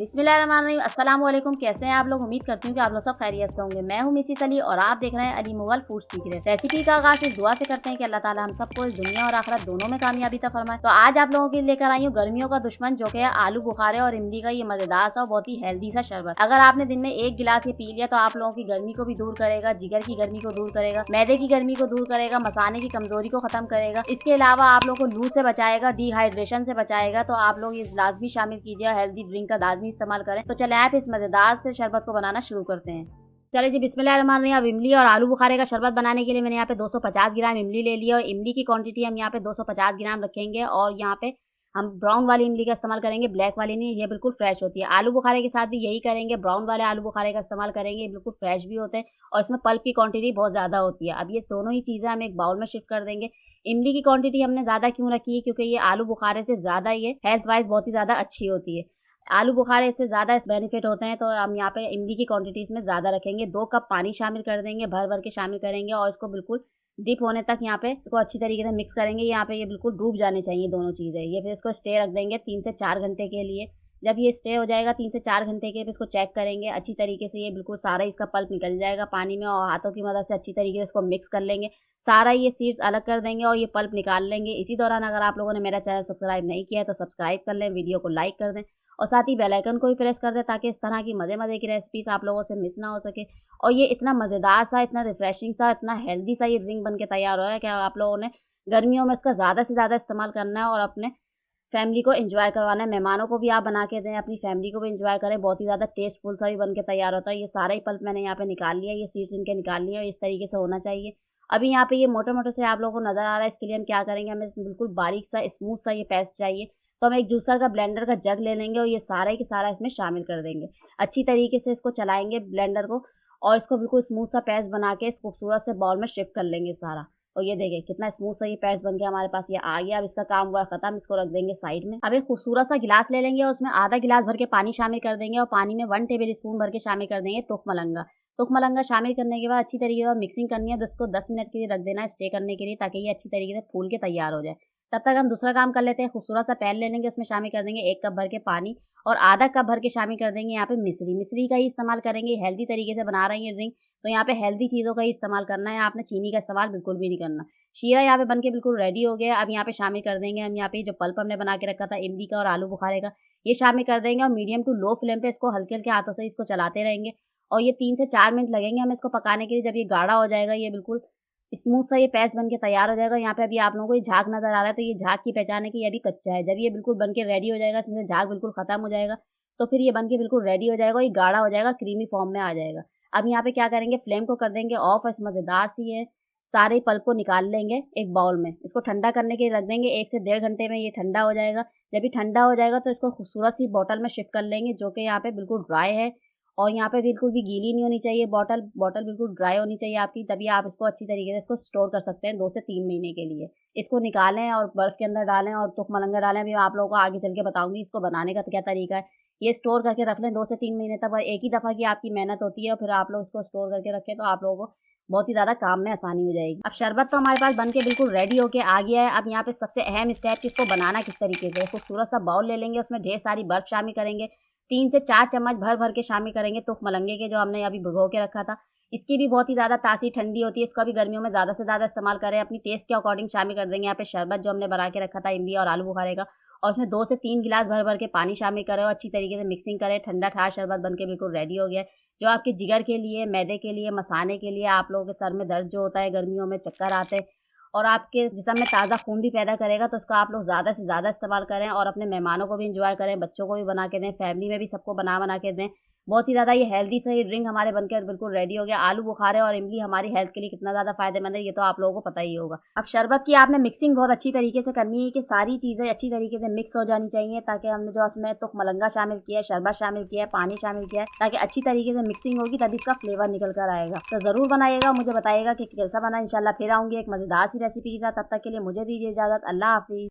बिस्मिल्लाहिर्रहमानिर्रहीम। अस्सलाम वालेकुम। कैसे हैं आप लोग? उम्मीद करती हूँ कि आप लोग सब खैरियत से होंगे। मैं हूँ मिसिस अली और आप देख रहे हैं Ali Mughal food secret. Recipe का आगाज़ इस दुआ से करते हैं कि अल्लाह ताला हम सबको इस दुनिया और आखिरत दोनों में कामयाबी अता फरमाए। तो आज आप लोगों के लिए लेकर आई हूँ गर्मियों का दुश्मन जो कि है आलू बुखारे और इमली का ये मजेदार सा बहुत ही हेल्दी सा शरबत। अगर आपने दिन में एक गिलास ये पी लिया तो आप लोगों की गर्मी को भी दूर करेगा, जिगर की गर्मी को दूर करेगा, मैदे की गर्मी को दूर करेगा, मसाने की कमजोरी को खत्म करेगा। इसके अलावा आप लोगों को लू से बचाएगा, डिहाइड्रेशन से बचाएगा। तो आप लोग ये लाजमी शामिल कीजिए, हेल्दी ड्रिंक का लाजमी इस्तेमाल करें। तो चले आप इस मजेदार से शरबत को बनाना शुरू करते हैं। चलिए जी, बिस्मिल्लाहिर्रहमानिर्रहीम। अब इमली और आलू बुखारे का शरबत बनाने के लिए मैंने यहाँ पे 250 ग्राम इमली ले लिया और इमली की क्वांटिटी हम यहाँ पे 250 ग्राम रखेंगे और यहाँ पे हम ब्राउन वाली इमली का इस्तेमाल करेंगे, ब्लैक वाली नहीं, ये बिल्कुल फ्रेश होती है। आलू बुखारे के साथ भी यही करेंगे, ब्राउन वाले आलू बुखारे का इस्तेमाल करेंगे, ये बिल्कुल फ्रेश भी होते हैं और इसमें पल्प की क्वांटिटी बहुत ज़्यादा होती है। अब ये दोनों ही चीज़ें हम एक बाउल में शिफ्ट कर देंगे। इमली की क्वांटिटी हमने ज़्यादा क्यों रखी है? क्योंकि ये आलू बुखारे से ज़्यादा ये हेल्थ वाइज बहुत ही ज़्यादा अच्छी होती है। आलू बुखारे इससे ज़्यादा बेनिफिट होते हैं, तो हम यहाँ पे इमली की क्वांटिटी इसमें ज़्यादा रखेंगे। 2 कप पानी शामिल कर देंगे, भर-भर के शामिल करेंगे और इसको बिल्कुल डिप होने तक यहाँ पे इसको अच्छी तरीके से मिक्स करेंगे। यहाँ पे ये बिल्कुल डूब जाने चाहिए दोनों चीज़ें। ये फिर इसको स्टे रख देंगे 3 से 4 घंटे के लिए। जब ये स्टे हो जाएगा 3 से 4 घंटे के, फिर इसको चेक करेंगे अच्छी तरीके से, ये बिल्कुल सारा इसका पल्प निकल जाएगा पानी में और हाथों की मदद से अच्छी तरीके से इसको मिक्स कर लेंगे। सारा ये सीड्स अलग कर देंगे और ये पल्प निकाल लेंगे। इसी दौरान अगर आप लोगों ने मेरा चैनल सब्सक्राइब नहीं किया है तो सब्सक्राइब कर लें, वीडियो को लाइक कर दें और साथ ही बेल आइकन को भी प्रेस कर दें ताकि इस तरह की मज़े-मज़े की रेसिपीज़ आप लोगों से मिस ना हो सके। और ये इतना मज़ेदार सा, इतना रिफ्रेशिंग सा, इतना हेल्दी सा ये ड्रिंक बन के तैयार हो रहा है कि आप लोगों ने गर्मियों में इसका ज़्यादा से ज़्यादा इस्तेमाल करना है और अपने फैमिली को एन्जॉय करवाना है। मेहमानों को भी आप बना के दें, अपनी फैमिली को भी एन्जॉय करें। बहुत ही ज़्यादा टेस्टफुल सा भी बन के तैयार होता है। ये सारा ही पल्प मैंने यहाँ पे निकाल लिया, ये सीड्स इनके निकाल लिए और इस तरीके से होना चाहिए। अभी यहाँ पे ये मोटे-मोटे से आप लोगों को नज़र आ रहा है, इसके लिए हम क्या करेंगे, हमें बिल्कुल बारीक सा, स्मूथ सा ये पेस्ट चाहिए। तो हम एक जूसर का, ब्लेंडर का जग ले लेंगे और ये सारा के सारा इसमें शामिल कर देंगे। अच्छी तरीके से इसको चलाएँगे ब्लेंडर को और इसको बिल्कुल स्मूथ सा पेस्ट बना के इस खूबसूरत से बाउल में शिफ्ट कर लेंगे सारा। और ये देखिए कितना स्मूथ सा ये पेस्ट बन के हमारे पास ये आ गया। अब इसका काम हुआ खत्म, इसको रख देंगे साइड में। अब एक खूबसूरत सा गिलास ले लेंगे और उसमें आधा गिलास भर के पानी शामिल कर देंगे और पानी में 1 टेबल स्पून भर के शामिल कर देंगे तुख मलंगा शामिल करने के बाद अच्छी तरीके से मिक्सिंग करनी है। तो इसको 10 मिनट के लिए रख देना है स्टे करने के लिए, ताकि ये अच्छी तरीके से फूल के तैयार हो जाए। तब तक हम दूसरा काम कर लेते हैं। खूबसूरत सा पैन ले लेंगे, उसमें शामिल कर देंगे 1 कप भर के पानी और आधा कप भर के शामिल कर देंगे यहाँ पे मिश्री का ही इस्तेमाल करेंगे। हेल्दी तरीके से बना रही है ड्रिंक, तो यहाँ पे हेल्दी चीज़ों का ही इस्तेमाल करना है। आपने चीनी का इस्तेमाल बिल्कुल भी नहीं करना। शीरा यहाँ पे बन के बिल्कुल रेडी हो गया। अब यहाँ पे शामिल कर देंगे हम यहाँ पे जो पल्प हमने बना के रखा था इमली का और आलू बुखारे का, ये शामिल कर देंगे और मीडियम टू लो फ्लेम पे इसको हल्के-हल्के हाथों से इसको चलाते रहेंगे और ये 3 से 4 मिनट लगेंगे हमें इसको पकाने के लिए। जब ये गाढ़ा हो जाएगा, ये बिल्कुल स्मूथ सा ये पेस्ट बन के तैयार हो जाएगा। यहाँ पे अभी आप लोगों को ये झाग नज़र आ रहा है, तो ये झाग की पहचान है कि ये अभी कच्चा है। जब ये बिल्कुल बन के रेडी हो जाएगा, इसमें से झाग बिल्कुल खत्म हो जाएगा, तो फिर ये बन के बिल्कुल रेडी हो जाएगा और ये गाढ़ा हो जाएगा, क्रीमी फॉर्म में आ जाएगा। अब यहाँ पे क्या करेंगे, फ्लेम को कर देंगे ऑफ और इस मज़ेदार सी ये सारे पल्प को निकाल लेंगे एक बाउल में। इसको ठंडा करने के लिए रख देंगे। 1 से डेढ़ घंटे में ये ठंडा हो जाएगा। जब ये ठंडा हो जाएगा तो इसको खूबसूरत सी बॉटल में शिफ्ट कर लेंगे, जो कि यहाँ पे बिल्कुल ड्राई है और यहाँ पे बिल्कुल भी गीली नहीं होनी चाहिए बॉटल। बॉटल बिल्कुल ड्राई होनी चाहिए आपकी, तभी आप इसको अच्छी तरीके से इसको स्टोर कर सकते हैं 2 से 3 महीने के लिए। इसको निकालें और बर्फ के अंदर डालें और तुख मलंगा डालें। अभी मैं आप लोगों को आगे चल के बताऊँगी इसको बनाने का क्या तरीका है। ये स्टोर करके रख लें 2 से 3 महीने तक और एक ही दफ़ा की आपकी मेहनत होती है और फिर आप लोग इसको स्टोर करके रखें तो आप लोगों को बहुत ही ज़्यादा काम में आसानी हो जाएगी। अब शरबत तो हमारे पास बन के बिल्कुल रेडी होके आ गया है। अब यहाँ पे सबसे अहम स्टेप कि इसको बनाना किस तरीके से है। खूबसूरत सा बाउल ले लेंगे, उसमें ढेर सारी बर्फ शामिल करेंगे। 3 से 4 चम्मच भर-भर के शामिल करेंगे तुख मलंगे के, जो हमने अभी भिगो के रखा था। इसकी भी बहुत ही ज़्यादा तासीर ठंडी होती है, इसका भी गर्मियों में ज़्यादा से ज़्यादा इस्तेमाल करें। अपनी टेस्ट के अकॉर्डिंग शामिल कर देंगे यहाँ पे शरबत जो हमने बना के रखा था इमली और आलू बुखारे का और उसमें 2 से 3 गिलास भर-भर के पानी शामिल करें और अच्छी तरीके से मिक्सिंग करें। ठंडा-ठंडा शरबत बन के बिल्कुल रेडी हो गया है, जो आपके जिगर के लिए, मैदे के लिए, मसाने के लिए, आप लोगों के सर में दर्द जो होता है गर्मियों में, चक्कर आते हैं और आपके जिस्म में ताज़ा खून भी पैदा करेगा, तो उसका आप लोग ज़्यादा से ज़्यादा इस्तेमाल करें और अपने मेहमानों को भी एन्जॉय करें, बच्चों को भी बना के दें, फैमिली में भी सबको बना-बना के दें। बहुत ही ज़्यादा ये हेल्दी सा ये ड्रिंक हमारे बनकर बिल्कुल रेडी हो गया। आलू बुखारे और इमली हमारी हेल्थ के लिए कितना ज़्यादा फ़ायदेमंद है, ये तो आप लोगों को पता ही होगा। अब शरबत की आपने मिक्सिंग बहुत अच्छी तरीके से करनी है कि सारी चीज़ें अच्छी तरीके से मिक्स हो जानी चाहिए, ताकि हमने जो उसमें तुख मलंगा शामिल किया है, शरबत शामिल किया है, पानी शामिल किया है, ताकि अच्छी तरीके से मिक्सिंग होगी तभी इसका फ्लेवर निकल कर आएगा। तो ज़रूर बनाइएगा, मुझे बताइएगा कि कैसा बना। इंशाल्लाह फिर आऊँगी एक मज़ेदार सी रेसिपी के साथ। तब तक के लिए मुझे दीजिए इजाज़त। अल्लाह हाफ़िज़।